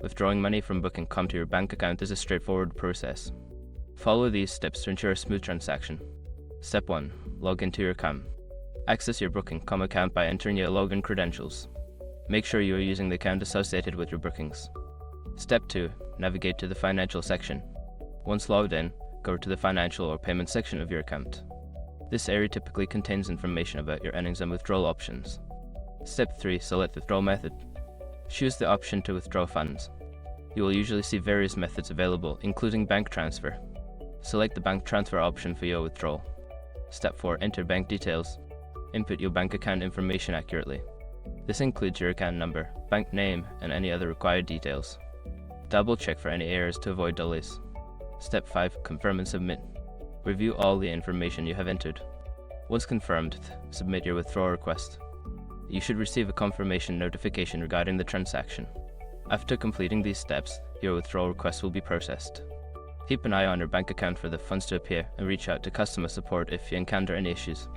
Withdrawing money from Booking.com to your bank account is a straightforward process. Follow these steps to ensure a smooth transaction. Step 1. Log into your account. Access your Booking.com account by entering your login credentials. Make sure you are using the account associated with your bookings. Step 2. Navigate to the financial section. Once logged in, go to the financial or payment section of your account. This area typically contains information about your earnings and withdrawal options. Step 3. Select withdrawal method. Choose the option to withdraw funds. You will usually see various methods available, including bank transfer. Select the bank transfer option for your withdrawal. Step 4. Enter bank details. Input your bank account information accurately. This includes your account number, bank name, and any other required details. Double check for any errors to avoid delays. Step 5. Confirm and submit. Review all the information you have entered. Once confirmed, submit your withdrawal request. You should receive a confirmation notification regarding the transaction. After completing these steps, your withdrawal request will be processed. Keep an eye on your bank account for the funds to appear and reach out to customer support if you encounter any issues.